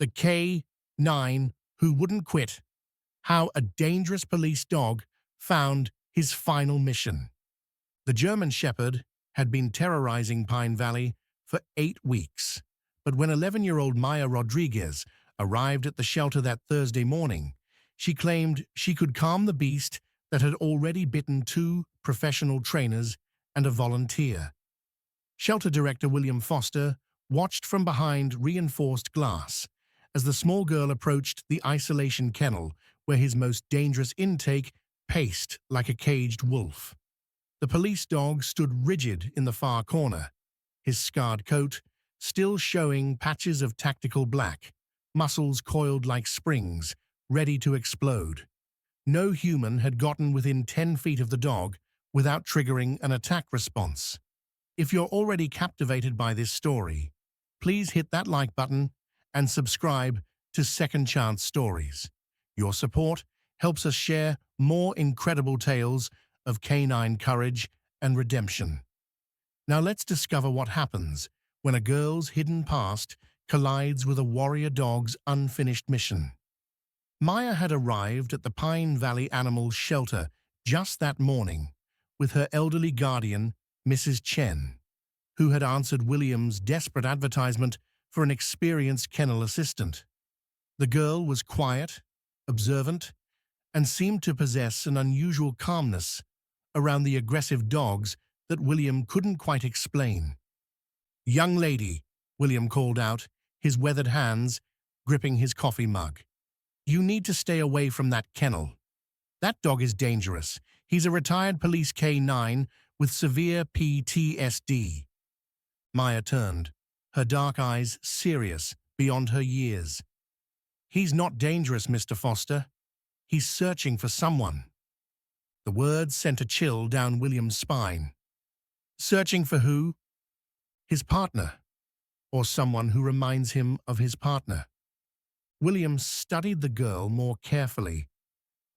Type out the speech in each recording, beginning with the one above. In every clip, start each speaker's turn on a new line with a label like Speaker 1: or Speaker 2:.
Speaker 1: The K9 who wouldn't quit. How a dangerous police dog found his final mission. The German Shepherd had been terrorizing Pine Valley for 8 weeks. But when 11-year-old Maya Rodriguez arrived at the shelter that Thursday morning, she claimed she could calm the beast that had already bitten 2 professional trainers and a volunteer. Shelter director William Foster watched from behind reinforced glass as the small girl approached the isolation kennel where his most dangerous intake paced like a caged wolf. The police dog stood rigid in the far corner, his scarred coat still showing patches of tactical black, muscles coiled like springs, ready to explode. No human had gotten within 10 feet of the dog without triggering an attack response. If you're already captivated by this story, please hit that like button and subscribe to Second Chance Stories. Your support helps us share more incredible tales of canine courage and redemption. Now let's discover what happens when a girl's hidden past collides with a warrior dog's unfinished mission. Maya had arrived at the Pine Valley Animal Shelter just that morning with her elderly guardian, Mrs. Chen, who had answered William's desperate advertisement for an experienced kennel assistant. The girl was quiet, observant, and seemed to possess an unusual calmness around the aggressive dogs that William couldn't quite explain. "Young lady," William called out, his weathered hands gripping his coffee mug. "You need to stay away from that kennel. That dog is dangerous. He's a retired police K9 with severe PTSD." Maya turned, her dark eyes serious beyond her years. "He's not dangerous, Mr. Foster. He's searching for someone." The words sent a chill down William's spine. Searching for who? His partner, or someone who reminds him of his partner. William studied the girl more carefully.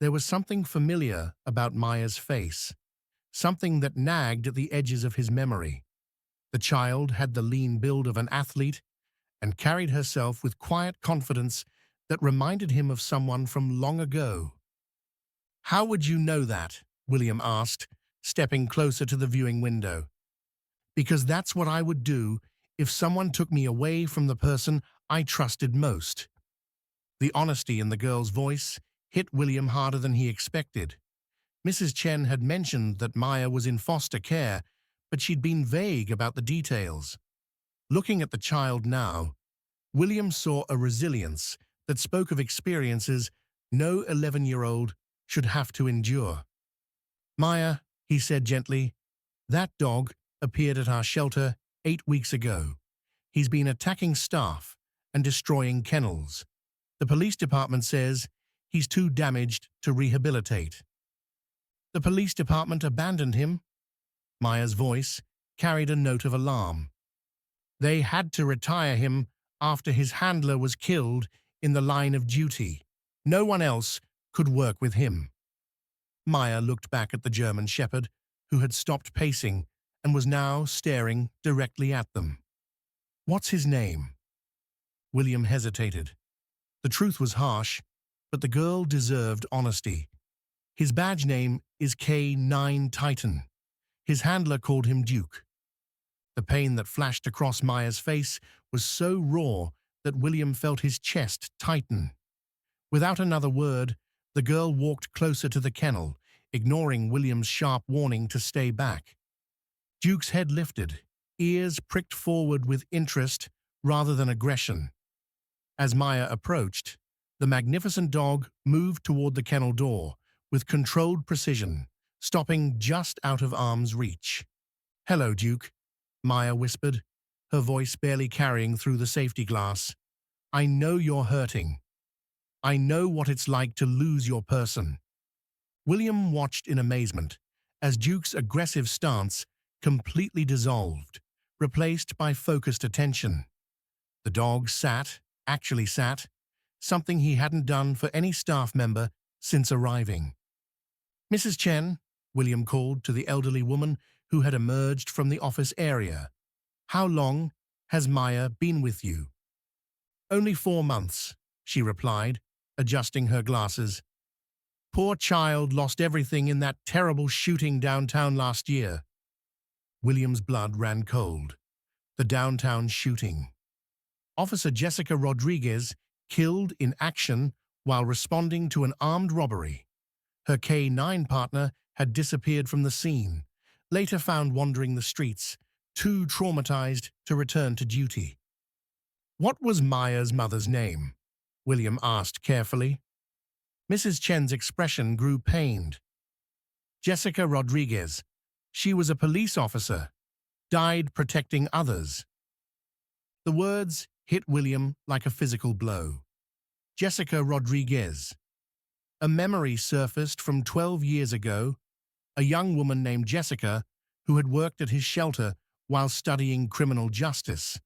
Speaker 1: There was something familiar about Maya's face, something that nagged at the edges of his memory. The child had the lean build of an athlete and carried herself with quiet confidence that reminded him of someone from long ago. "How would you know that?" William asked, stepping closer to the viewing window. "Because that's what I would do if someone took me away from the person I trusted most." The honesty in the girl's voice hit William harder than he expected. Mrs. Chen had mentioned that Maya was in foster care, but she'd been vague about the details. Looking at the child now, William saw a resilience that spoke of experiences no 11-year-old should have to endure. "Maya," he said gently, "that dog appeared at our shelter 8 weeks ago. He's been attacking staff and destroying kennels. The police department says he's too damaged to rehabilitate." "The police department abandoned him?" Maya's voice carried a note of alarm. "They had to retire him after his handler was killed in the line of duty. No one else could work with him." Maya looked back at the German Shepherd, who had stopped pacing and was now staring directly at them. "What's his name?" William hesitated. The truth was harsh, but the girl deserved honesty. "His badge name is K9 Titan. His handler called him Duke." The pain that flashed across Maya's face was so raw that William felt his chest tighten. Without another word, the girl walked closer to the kennel, ignoring William's sharp warning to stay back. Duke's head lifted, ears pricked forward with interest rather than aggression. As Maya approached, the magnificent dog moved toward the kennel door with controlled precision, stopping just out of arm's reach. "Hello, Duke," Maya whispered, her voice barely carrying through the safety glass. "I know you're hurting. I know what it's like to lose your person." William watched in amazement as Duke's aggressive stance completely dissolved, replaced by focused attention. The dog actually sat, something he hadn't done for any staff member since arriving. "Mrs. Chen," William called to the elderly woman who had emerged from the office area. "How long has Maya been with you?" Only 4 months, she replied, adjusting her glasses. Poor child lost everything in that terrible shooting downtown last year. William's blood ran cold. The downtown shooting. Officer Jessica Rodriguez killed in action while responding to an armed robbery. Her K-9 partner had disappeared from the scene, later found wandering the streets, too traumatized to return to duty. What was Maya's mother's name? William asked carefully. Mrs. Chen's expression grew pained. Jessica Rodriguez. She was a police officer. Died protecting others. The words hit William like a physical blow. Jessica Rodriguez. A memory surfaced from 12 years ago, a young woman named Jessica who had worked at his shelter while studying criminal justice.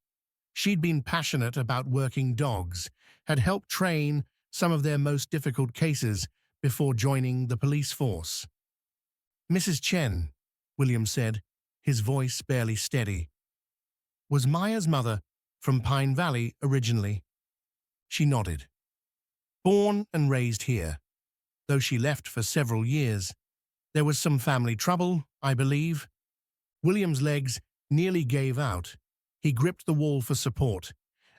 Speaker 1: She'd been passionate about working dogs, had helped train some of their most difficult cases before joining the police force. Mrs. Chen, William said, his voice barely steady. Was Maya's mother from Pine Valley originally? She nodded. Born and raised here, though she left for several years. There was some family trouble, I believe. William's legs nearly gave out. He gripped the wall for support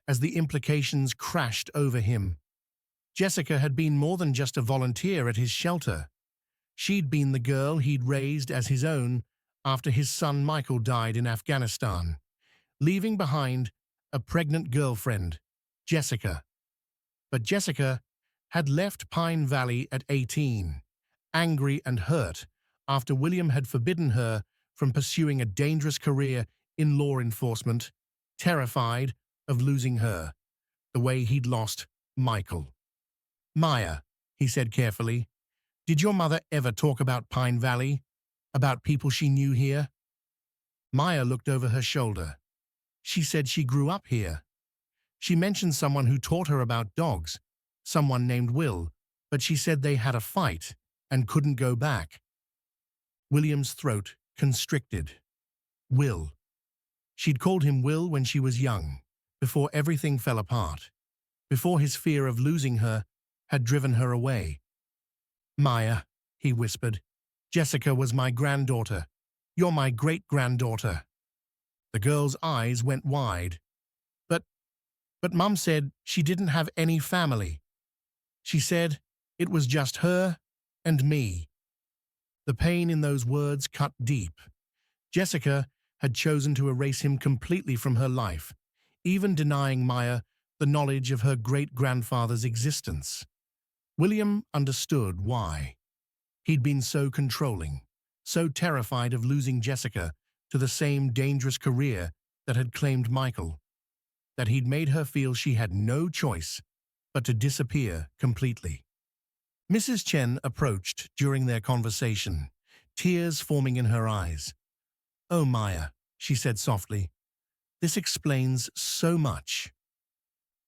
Speaker 1: as the implications crashed over him. Jessica had been more than just a volunteer at his shelter. She'd been the girl he'd raised as his own after his son Michael died in Afghanistan, leaving behind a pregnant girlfriend, Jessica. But Jessica had left Pine Valley at 18, angry and hurt after William had forbidden her from pursuing a dangerous career in law enforcement, terrified of losing her, the way he'd lost Michael. Maya, he said carefully, did your mother ever talk about Pine Valley? About people she knew here? Maya looked over her shoulder. She said she grew up here. She mentioned someone who taught her about dogs, someone named Will, but she said they had a fight and couldn't go back. William's throat constricted. Will. She'd called him Will when she was young, before everything fell apart, before his fear of losing her had driven her away. Maya, he whispered, Jessica was my granddaughter. You're my great-granddaughter. The girl's eyes went wide. But Mum said she didn't have any family. She said it was just her and me. The pain in those words cut deep. Jessica had chosen to erase him completely from her life, even denying Maya the knowledge of her great-grandfather's existence. William understood why. He'd been so controlling, so terrified of losing Jessica to the same dangerous career that had claimed Michael, that he'd made her feel she had no choice but to disappear completely. Mrs. Chen approached during their conversation, tears forming in her eyes. Oh, Maya, she said softly, this explains so much.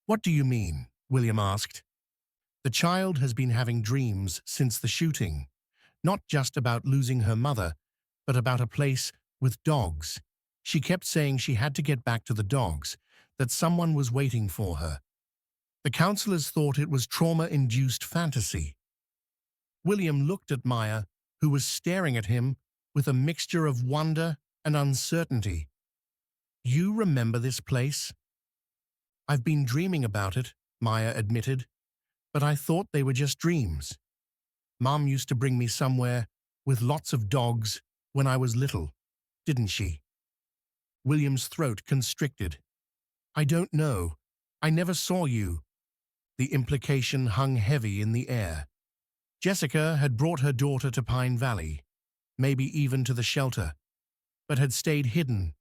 Speaker 1: What do you mean? William asked. The child has been having dreams since the shooting, not just about losing her mother, but about a place with dogs. She kept saying she had to get back to the dogs, that someone was waiting for her. The counselors thought it was trauma-induced fantasy. William looked at Maya, who was staring at him with a mixture of wonder and uncertainty. You remember this place? I've been dreaming about it, Maya admitted, but I thought they were just dreams. Mom used to bring me somewhere with lots of dogs when I was little, didn't she? William's throat constricted. I don't know. I never saw you. The implication hung heavy in the air. Jessica had brought her daughter to Pine Valley, maybe even to the shelter, but had stayed hidden,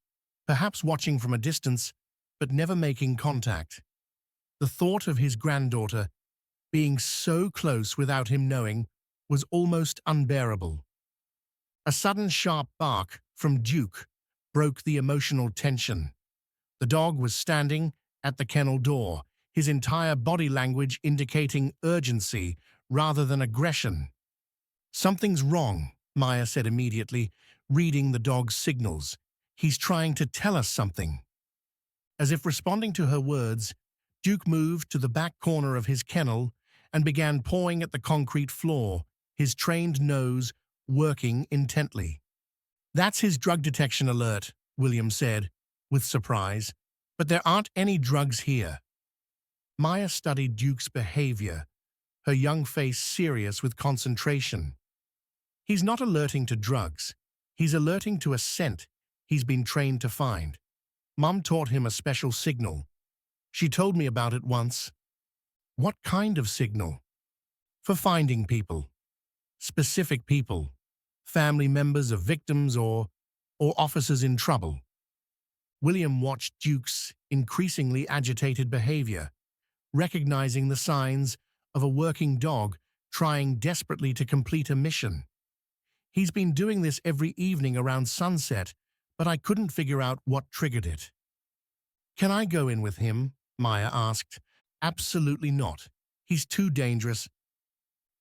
Speaker 1: perhaps watching from a distance, but never making contact. The thought of his granddaughter being so close without him knowing was almost unbearable. A sudden sharp bark from Duke broke the emotional tension. The dog was standing at the kennel door, his entire body language indicating urgency rather than aggression. Something's wrong, Maya said immediately, reading the dog's signals. He's trying to tell us something. As if responding to her words, Duke moved to the back corner of his kennel and began pawing at the concrete floor, his trained nose working intently. "That's his drug detection alert," William said, with surprise. "But there aren't any drugs here." Maya studied Duke's behavior, her young face serious with concentration. "He's not alerting to drugs. He's alerting to a scent he's been trained to find. Mom taught him a special signal. She told me about it once." "What kind of signal?" "For finding people. Specific people. Family members of victims or officers in trouble." William watched Duke's increasingly agitated behavior, recognizing the signs of a working dog trying desperately to complete a mission. "He's been doing this every evening around sunset, but I couldn't figure out what triggered it." "Can I go in with him?" Maya asked. "Absolutely not. He's too dangerous."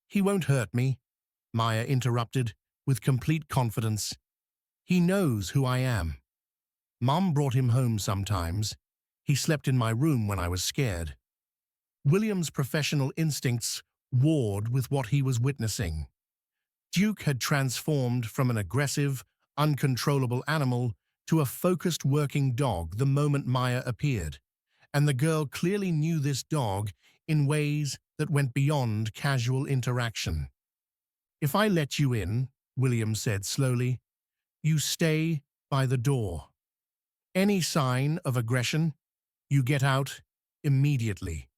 Speaker 1: "He won't hurt me," Maya interrupted with complete confidence. "He knows who I am. Mom brought him home sometimes. He slept in my room when I was scared." William's professional instincts warred with what he was witnessing. Duke had transformed from an aggressive, uncontrollable animal to a focused working dog the moment Maya appeared, and the girl clearly knew this dog in ways that went beyond casual interaction. "If I let you in," William said slowly, "you stay by the door. Any sign of aggression, you get out immediately."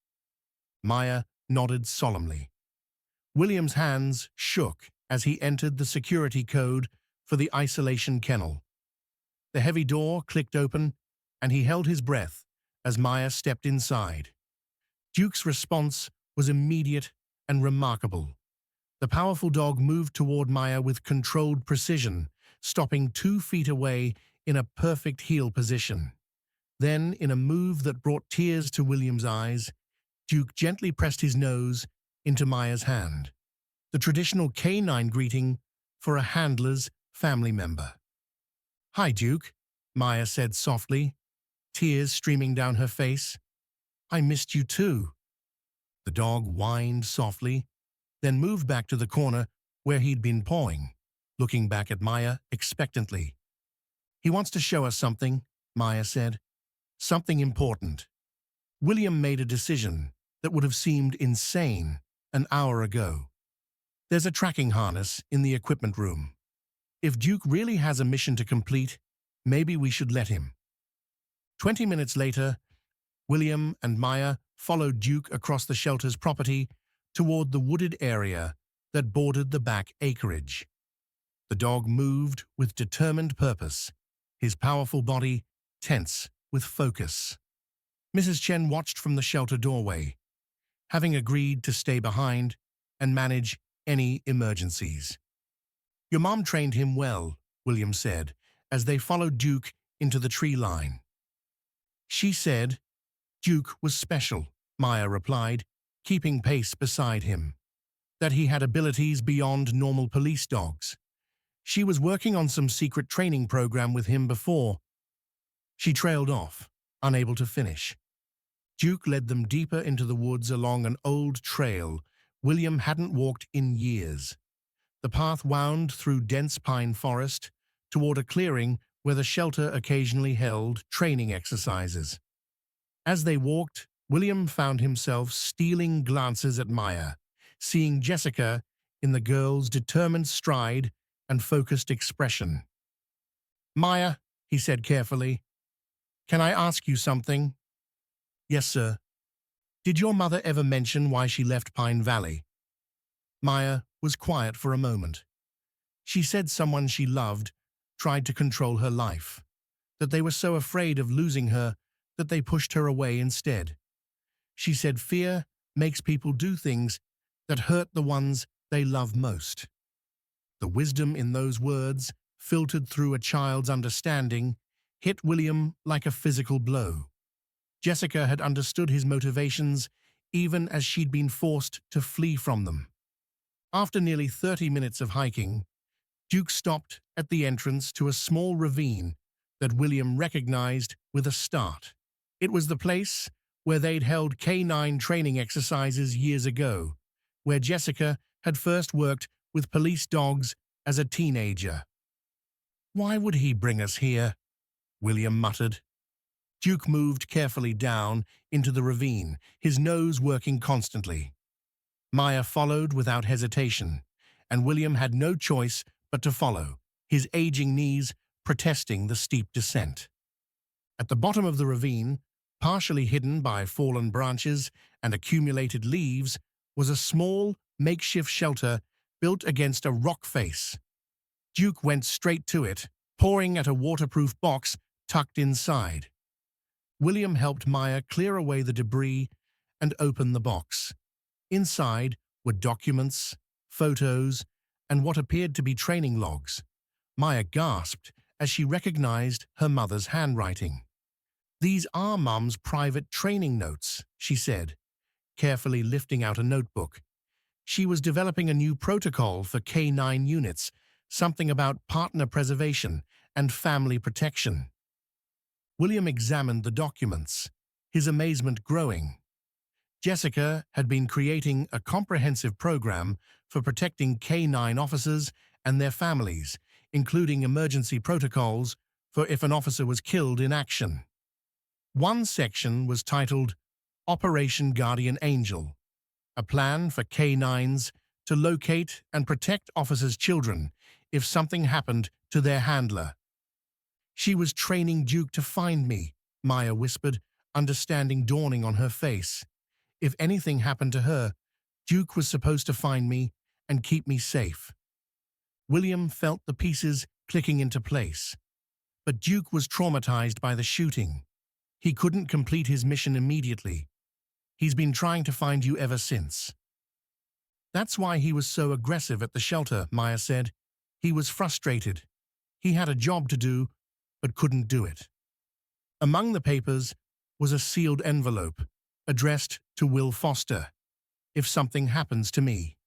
Speaker 1: Maya nodded solemnly. William's hands shook as he entered the security code for the isolation kennel. The heavy door clicked open, and he held his breath as Maya stepped inside. Duke's response was immediate and remarkable. The powerful dog moved toward Maya with controlled precision, stopping 2 feet away in a perfect heel position. Then, in a move that brought tears to William's eyes, Duke gently pressed his nose into Maya's hand, the traditional canine greeting for a handler's family member. "Hi, Duke," Maya said softly, tears streaming down her face. "I missed you too." The dog whined softly, then moved back to the corner where he'd been pawing, looking back at Maya expectantly. "He wants to show us something," Maya said. "Something important." William made a decision that would have seemed insane an hour ago. "There's a tracking harness in the equipment room. If Duke really has a mission to complete, maybe we should let him." 20 minutes later, William and Maya followed Duke across the shelter's property toward the wooded area that bordered the back acreage. The dog moved with determined purpose, his powerful body tense with focus. Mrs. Chen watched from the shelter doorway, having agreed to stay behind and manage any emergencies. "Your mom trained him well," William said, as they followed Duke into the tree line. "She said Duke was special," Maya replied, keeping pace beside him. "That he had abilities beyond normal police dogs. She was working on some secret training program with him before." She trailed off, unable to finish. Duke led them deeper into the woods along an old trail William hadn't walked in years. The path wound through dense pine forest toward a clearing where the shelter occasionally held training exercises. As they walked, William found himself stealing glances at Maya, seeing Jessica in the girl's determined stride and focused expression. "Maya," he said carefully, "can I ask you something?" "Yes, sir." "Did your mother ever mention why she left Pine Valley?" Maya was quiet for a moment. "She said someone she loved tried to control her life, that they were so afraid of losing her that they pushed her away instead. She said fear makes people do things that hurt the ones they love most." The wisdom in those words, filtered through a child's understanding, hit William like a physical blow. Jessica had understood his motivations even as she'd been forced to flee from them. After nearly 30 minutes of hiking, Duke stopped at the entrance to a small ravine that William recognized with a start. It was the place where they'd held canine training exercises years ago, where Jessica had first worked with police dogs as a teenager. "Why would he bring us here?" William muttered. Duke moved carefully down into the ravine, his nose working constantly. Maya followed without hesitation, and William had no choice but to follow, his aging knees protesting the steep descent. At the bottom of the ravine, partially hidden by fallen branches and accumulated leaves, was a small, makeshift shelter built against a rock face. Duke went straight to it, pawing at a waterproof box tucked inside. William helped Maya clear away the debris and open the box. Inside were documents, photos, and what appeared to be training logs. Maya gasped as she recognized her mother's handwriting. "These are Mum's private training notes," she said, carefully lifting out a notebook. She was developing a new protocol for K9 units, something about partner preservation and family protection. William examined the documents, his amazement growing. Jessica had been creating a comprehensive program for protecting K9 officers and their families, including emergency protocols for if an officer was killed in action. One section was titled Operation Guardian Angel, a plan for K9s to locate and protect officers' children if something happened to their handler. "She was training Duke to find me," Maya whispered, understanding dawning on her face. "If anything happened to her, Duke was supposed to find me and keep me safe." William felt the pieces clicking into place. But Duke was traumatized by the shooting. He couldn't complete his mission immediately. "He's been trying to find you ever since." "That's why he was so aggressive at the shelter," Maya said. "He was frustrated. He had a job to do, but couldn't do it." Among the papers was a sealed envelope addressed to Will Foster. "If something happens to me."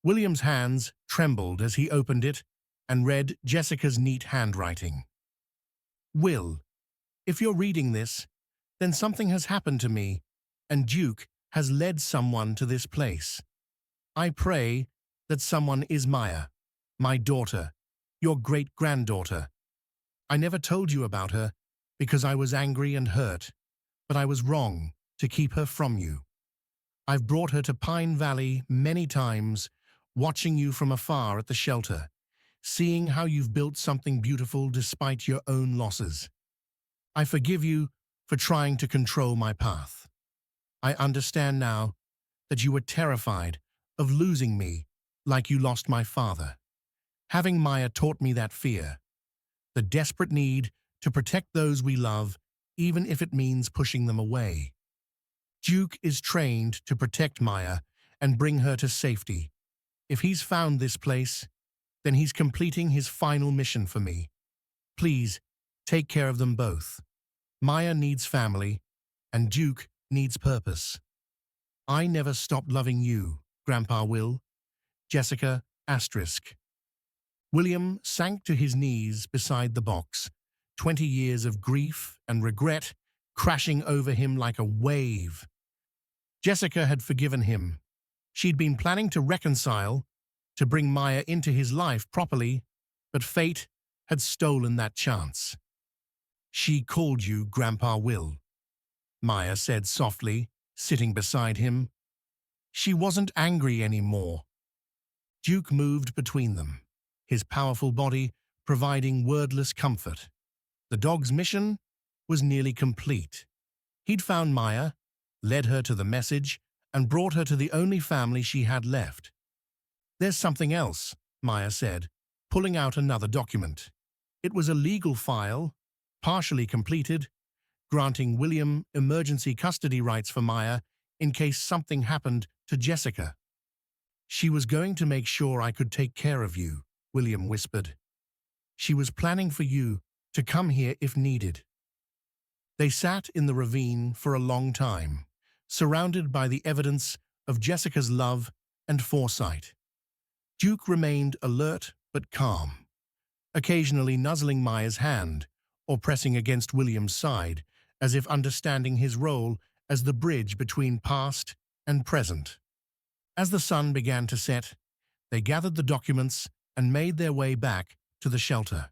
Speaker 1: William's hands trembled as he opened it and read Jessica's neat handwriting. "Will, if you're reading this, then something has happened to me, and Duke has led someone to this place. I pray that someone is Maya, my daughter, your great-granddaughter. I never told you about her because I was angry and hurt, but I was wrong to keep her from you. I've brought her to Pine Valley many times, watching you from afar at the shelter, seeing how you've built something beautiful despite your own losses. I forgive you for trying to control my path. I understand now that you were terrified of losing me like you lost my father. Having Maya taught me that fear, the desperate need to protect those we love, even if it means pushing them away. Duke is trained to protect Maya and bring her to safety. If he's found this place, then he's completing his final mission for me. Please, take care of them both. Maya needs family, and Duke needs purpose. I never stopped loving you, Grandpa Will. Jessica, *. William sank to his knees beside the box, 20 years of grief and regret crashing over him like a wave. Jessica had forgiven him. She'd been planning to reconcile, to bring Maya into his life properly, but fate had stolen that chance. "She called you Grandpa Will," Maya said softly, sitting beside him. She wasn't angry anymore. Duke moved between them, his powerful body providing wordless comfort. The dog's mission was nearly complete. He'd found Maya, led her to the message, and brought her to the only family she had left. "There's something else," Maya said, pulling out another document. It was a legal file, partially completed, granting William emergency custody rights for Maya in case something happened to Jessica. "She was going to make sure I could take care of you," William whispered. "She was planning for you to come here if needed." They sat in the ravine for a long time, surrounded by the evidence of Jessica's love and foresight. Duke remained alert but calm, occasionally nuzzling Maya's hand or pressing against William's side, as if understanding his role as the bridge between past and present. As the sun began to set, they gathered the documents and made their way back to the shelter.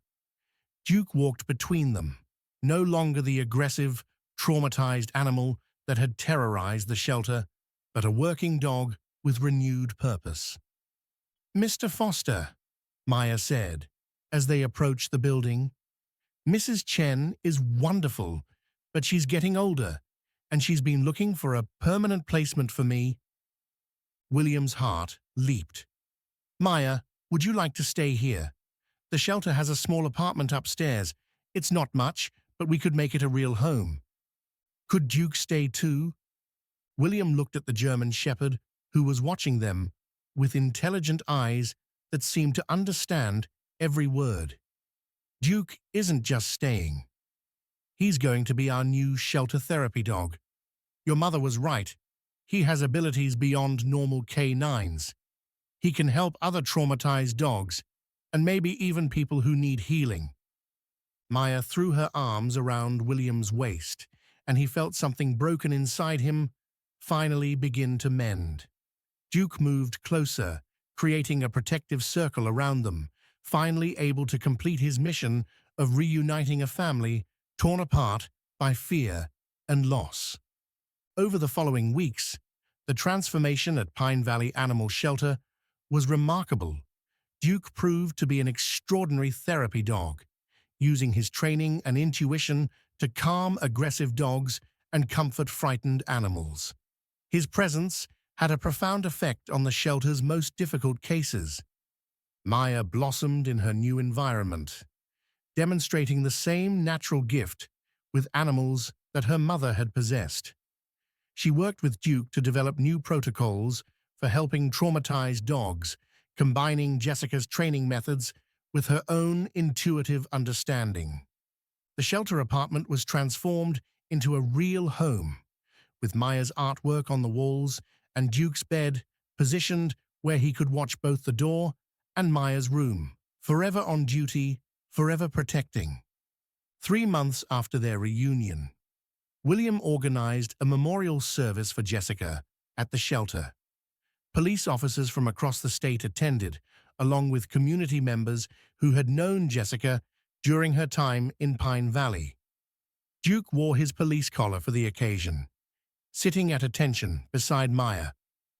Speaker 1: Duke walked between them, no longer the aggressive, traumatized animal that had terrorized the shelter, but a working dog with renewed purpose. "Mr. Foster," Maya said, as they approached the building, "Mrs. Chen is wonderful, but she's getting older, and she's been looking for a permanent placement for me." William's heart leaped. "Maya, would you like to stay here? The shelter has a small apartment upstairs. It's not much, but we could make it a real home." Could Duke stay too? William looked at the German shepherd, who was watching them, with intelligent eyes that seemed to understand every word. "Duke isn't just staying. He's going to be our new shelter therapy dog. Your mother was right. He has abilities beyond normal K9s. He can help other traumatized dogs, and maybe even people who need healing." Maya threw her arms around William's waist, and he felt something broken inside him finally begin to mend. Duke moved closer, creating a protective circle around them, finally able to complete his mission of reuniting a family torn apart by fear and loss. Over the following weeks, the transformation at Pine Valley Animal Shelter was remarkable. Duke proved to be an extraordinary therapy dog, using his training and intuition to calm aggressive dogs and comfort frightened animals. His presence had a profound effect on the shelter's most difficult cases. Maya blossomed in her new environment, demonstrating the same natural gift with animals that her mother had possessed. She worked with Duke to develop new protocols for helping traumatized dogs, combining Jessica's training methods with her own intuitive understanding. The shelter apartment was transformed into a real home, with Maya's artwork on the walls and Duke's bed positioned where he could watch both the door and Maya's room, forever on duty, forever protecting. 3 months after their reunion, William organized a memorial service for Jessica at the shelter. Police officers from across the state attended, along with community members who had known Jessica during her time in Pine Valley. Duke wore his police collar for the occasion, sitting at attention beside Maya,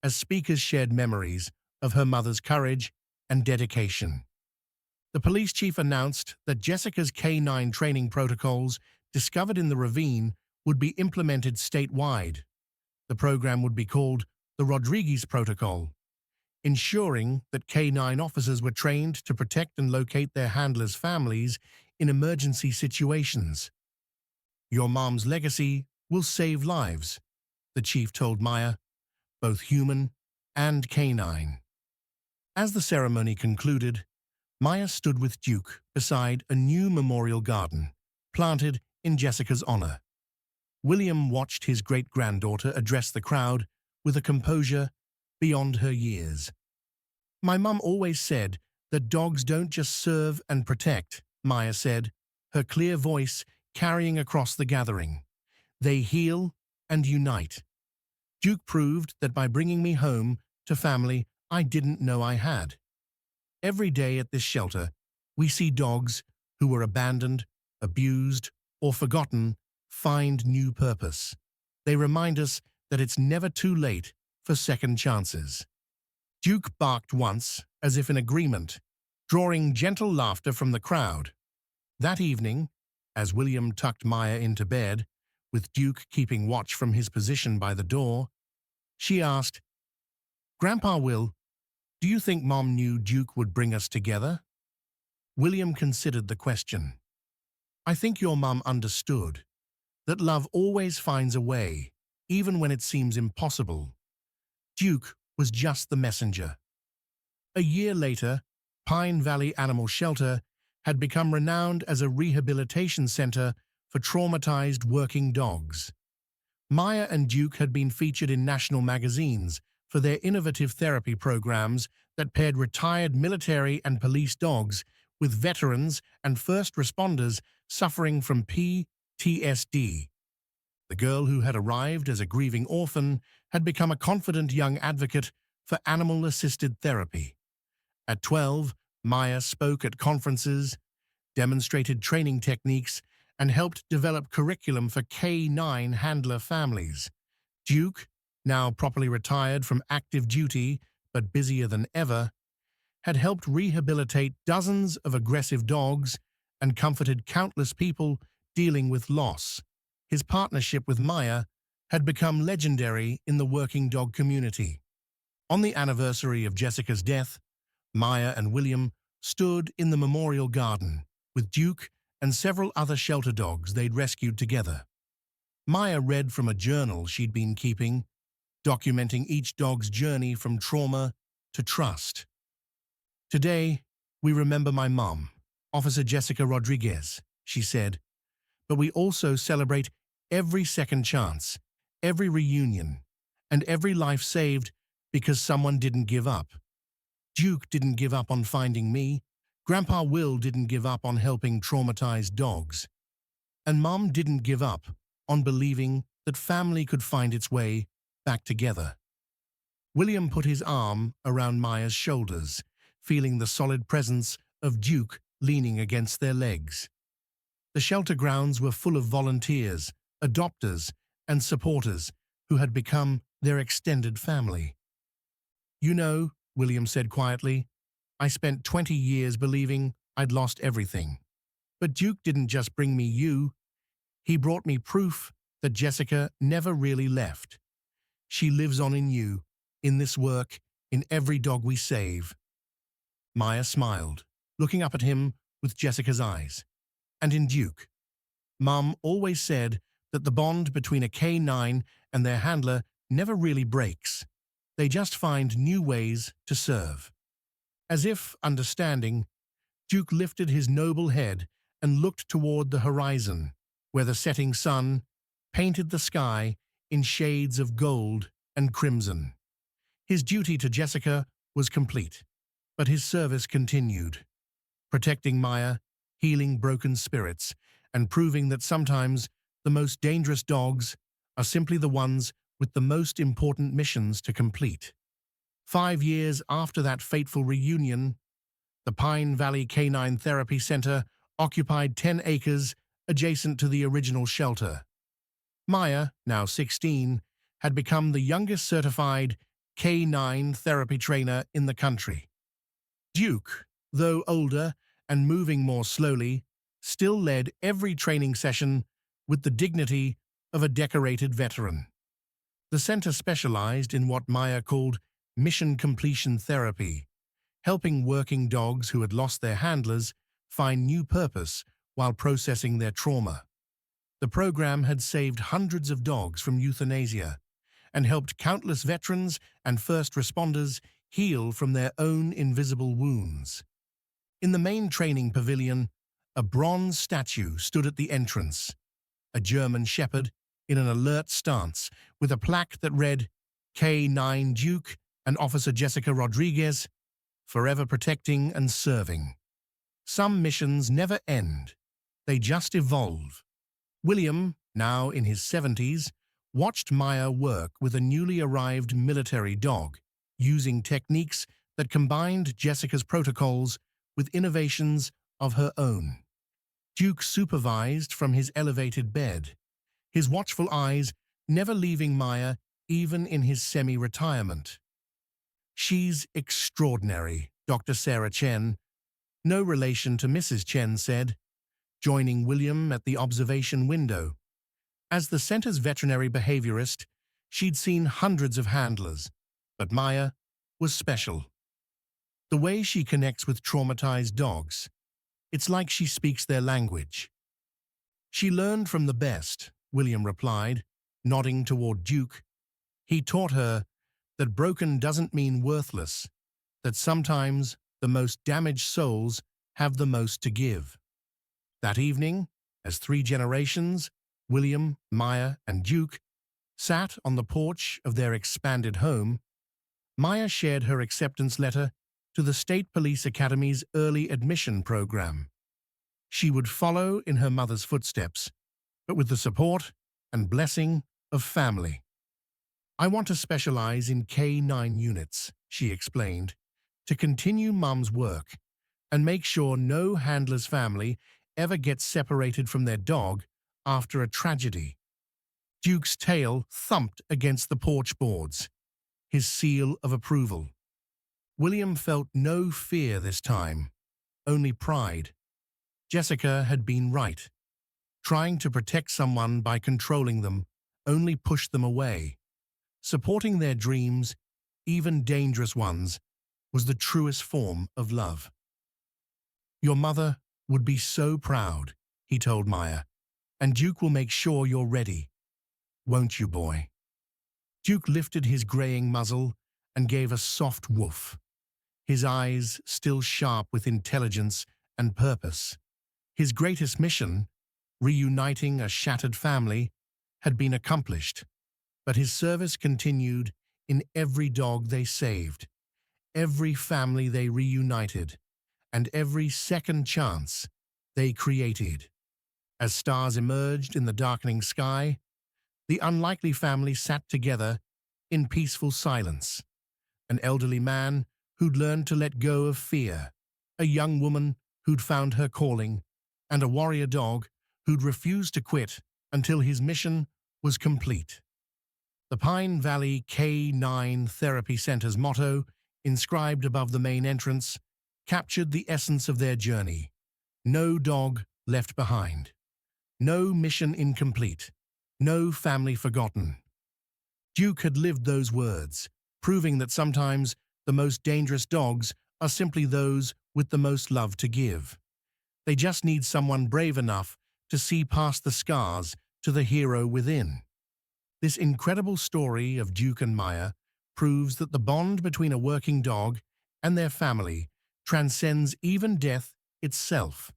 Speaker 1: as speakers shared memories of her mother's courage and dedication. The police chief announced that Jessica's K9 training protocols discovered in the ravine would be implemented statewide. The program would be called the Rodriguez Protocol, ensuring that K9 officers were trained to protect and locate their handlers' families in emergency situations. "Your mom's legacy will save lives," the chief told Maya, both human and canine. As the ceremony concluded, Maya stood with Duke beside a new memorial garden, planted in Jessica's honor. William watched his great-granddaughter address the crowd with a composure beyond her years. "My mum always said that dogs don't just serve and protect," Maya said, her clear voice carrying across the gathering. "They heal and unite." Duke proved that by bringing me home to family I didn't know I had. Every day at this shelter, we see dogs who were abandoned, abused, or forgotten find new purpose. They remind us that it's never too late for second chances. Duke barked once, as if in agreement, drawing gentle laughter from the crowd. That evening, as William tucked Maya into bed, with Duke keeping watch from his position by the door, she asked, "Grandpa Will, do you think Mom knew Duke would bring us together?" William considered the question. "I think your mum understood that love always finds a way, even when it seems impossible. Duke was just the messenger." A year later, Pine Valley Animal Shelter had become renowned as a rehabilitation center for traumatized working dogs. Maya and Duke had been featured in national magazines for their innovative therapy programs that paired retired military and police dogs with veterans and first responders suffering from PTSD. The The girl who had arrived as a grieving orphan had become a confident young advocate for animal-assisted therapy. At 12, Maya spoke at conferences, demonstrated training techniques, and helped develop curriculum for K9 handler families. Duke, now properly retired from active duty but busier than ever, had helped rehabilitate dozens of aggressive dogs and comforted countless people dealing with loss. His partnership with Maya had become legendary in the working dog community. On the anniversary of Jessica's death, Maya and William stood in the memorial garden with Duke and several other shelter dogs they'd rescued together. Maya read from a journal she'd been keeping, documenting each dog's journey from trauma to trust. "Today, we remember my mom, Officer Jessica Rodriguez," she said, "but we also celebrate every second chance, every reunion, and every life saved because someone didn't give up. Duke didn't give up on finding me, Grandpa Will didn't give up on helping traumatized dogs, and Mom didn't give up on believing that family could find its way back together." William put his arm around Maya's shoulders, feeling the solid presence of Duke leaning against their legs. The shelter grounds were full of volunteers, adopters, and supporters who had become their extended family. "You know," William said quietly, "I spent 20 years believing I'd lost everything. But Duke didn't just bring me you. He brought me proof that Jessica never really left. She lives on in you, in this work, in every dog we save." Maya smiled, looking up at him with Jessica's eyes. "And in Duke, Mom always said that the bond between a K9 and their handler never really breaks. They just find new ways to serve." As if understanding, Duke lifted his noble head and looked toward the horizon, where the setting sun painted the sky in shades of gold and crimson. His duty to Jessica was complete, but his service continued, protecting Maya, healing broken spirits, and proving that sometimes the most dangerous dogs are simply the ones with the most important missions to complete. 5 years after that fateful reunion, the Pine Valley Canine Therapy Center occupied 10 acres adjacent to the original shelter. Maya, now 16, had become the youngest certified K9 therapy trainer in the country. Duke, though older and moving more slowly, still led every training session with the dignity of a decorated veteran. The center specialized in what Maya called mission completion therapy, helping working dogs who had lost their handlers find new purpose while processing their trauma. The program had saved hundreds of dogs from euthanasia and helped countless veterans and first responders heal from their own invisible wounds. In the main training pavilion, a bronze statue stood at the entrance, a German shepherd in an alert stance with a plaque that read, "K9 Duke and Officer Jessica Rodriguez, forever protecting and serving." Some missions never end, they just evolve. William, now in his 70s, watched Maya work with a newly arrived military dog, using techniques that combined Jessica's protocols with innovations of her own. Duke supervised from his elevated bed, his watchful eyes never leaving Maya even in his semi-retirement. "She's extraordinary," Dr. Sarah Chen, no relation to Mrs. Chen, said, joining William at the observation window. As the center's veterinary behaviorist, she'd seen hundreds of handlers, but Maya was special. The way she connects with traumatized dogs, it's like she speaks their language. "She learned from the best," William replied, nodding toward Duke. "He taught her that broken doesn't mean worthless, that sometimes the most damaged souls have the most to give." That evening, as 3 generations, William, Maya, and Duke, sat on the porch of their expanded home, Maya shared her acceptance letter to the State Police Academy's early admission program. She would follow in her mother's footsteps, but with the support and blessing of family. I want to specialize in K9 units, she explained, to continue Mum's work and make sure no handler's family ever gets separated from their dog after a tragedy. Duke's tail thumped against the porch boards, his seal of approval. William felt no fear this time, only pride. Jessica had been right. Trying to protect someone by controlling them only pushed them away. Supporting their dreams, even dangerous ones, was the truest form of love. Your mother would be so proud, he told Maya, and Duke will make sure you're ready. Won't you, boy? Duke lifted his graying muzzle and gave a soft woof, his eyes still sharp with intelligence and purpose. His greatest mission, reuniting a shattered family, had been accomplished, but his service continued in every dog they saved, every family they reunited, and every second chance they created. As stars emerged in the darkening sky, the unlikely family sat together in peaceful silence. An elderly man who'd learned to let go of fear, a young woman who'd found her calling, and a warrior dog who'd refused to quit until his mission was complete. The Pine Valley K9 Therapy Center's motto, inscribed above the main entrance, captured the essence of their journey. No dog left behind. No mission incomplete. No family forgotten. Duke had lived those words, proving that sometimes the most dangerous dogs are simply those with the most love to give. They just need someone brave enough to see past the scars to the hero within. This incredible story of Duke and Maya proves that the bond between a working dog and their family transcends even death itself.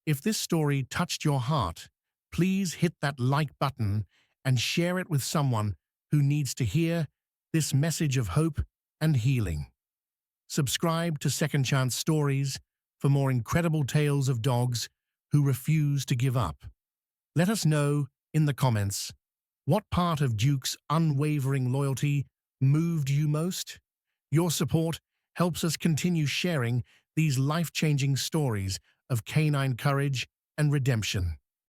Speaker 1: If this story touched your heart, please hit that like button and share it with someone who needs to hear this message of hope and healing. Subscribe to Second Chance Stories for more incredible tales of dogs who refuse to give up. Let us know in the comments, what part of Duke's unwavering loyalty moved you most? Your support helps us continue sharing these life-changing stories of canine courage and redemption.